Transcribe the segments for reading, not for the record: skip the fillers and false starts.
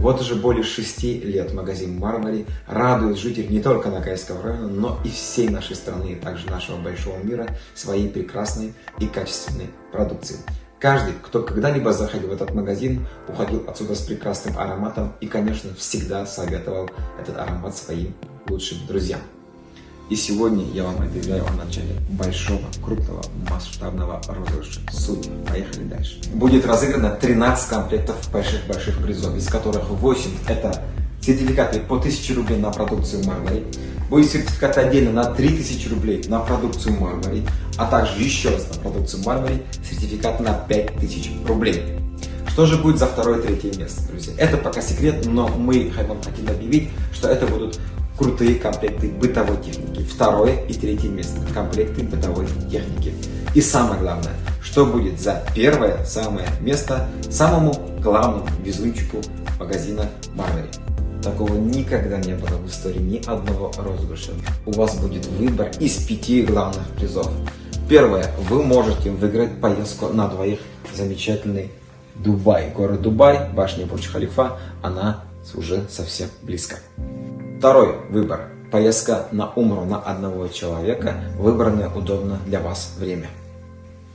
Вот уже более 6 лет магазин Marbury радует жителей не только Ногайского района, но и всей нашей страны, и также нашего большого мира своей прекрасной и качественной продукцией. Каждый, кто когда-либо заходил в этот магазин, уходил отсюда с прекрасным ароматом и, конечно, всегда советовал этот аромат своим лучшим друзьям. И сегодня я вам объявляю о начале большого, крупного, масштабного розыгрыша. Судьи, поехали дальше. Будет разыграно 13 комплектов больших призов, из которых 8 это сертификаты по 1000 рублей на продукцию Marbury. Будет сертификат отдельно на 3000 рублей на продукцию Marbury, а также еще раз на продукцию Marbury сертификат на 5000 рублей. Что же будет за второе и третье место, друзья? Это пока секрет, но мы вам хотим объявить, что это будут крутые комплекты бытовой техники. Второе и третье место. Комплекты бытовой техники. И самое главное, что будет за первое самое место самому главному везунчику магазина Marbury. Такого никогда не было в истории ни одного розыгрыша. У вас будет выбор из 5 главных призов. Первое. Вы можете выиграть поездку на двоих в замечательный Дубай. Город Дубай, башня Бурдж-Халифа, она уже совсем близко. Второй выбор. Поездка на умру на одного человека, выбранное удобно для вас время.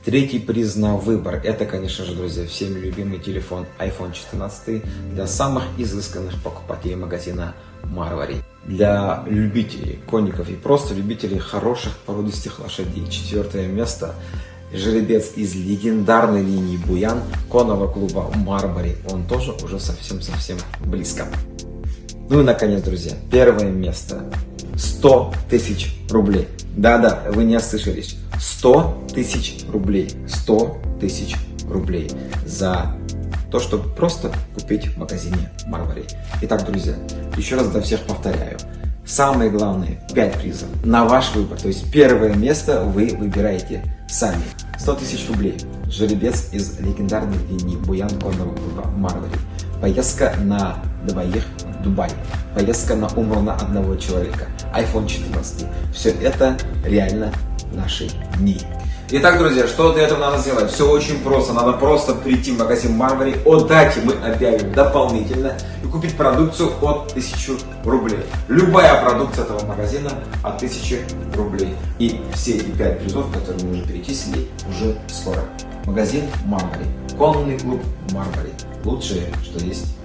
Третий приз на выбор. Это, конечно же, друзья, всеми любимый телефон iPhone 14 для самых изысканных покупателей магазина Marbury. Для любителей конников и просто любителей хороших породистых лошадей. Четвертое место. Жеребец из легендарной линии Буян конного клуба Marbury. Он тоже уже совсем близко. Ну и наконец, друзья, первое место. 100 тысяч рублей. Да-да, вы не ослышались. 100 тысяч рублей. 100 тысяч рублей за то, чтобы просто купить в магазине Marbury. Итак, друзья, еще раз для всех повторяю. Самые главные 5 призов на ваш выбор. То есть первое место вы выбираете сами. 100 тысяч рублей. Жеребец из легендарной линии Буян конного клуба Marbury. Поездка на двоих в Дубай. Поездка на умру на одного человека. iPhone 14. Все это реально наши дни. Итак, друзья, что для этого надо сделать? Все очень просто. Надо просто прийти в магазин Marbury. О дате мы объявим дополнительно и купить продукцию от 1000 рублей. Любая продукция этого магазина от 1000 рублей. И все эти 5 призов, которые мы уже перечислили, уже скоро. Магазин Marbury. Конный клуб Marbury. Лучшее, что есть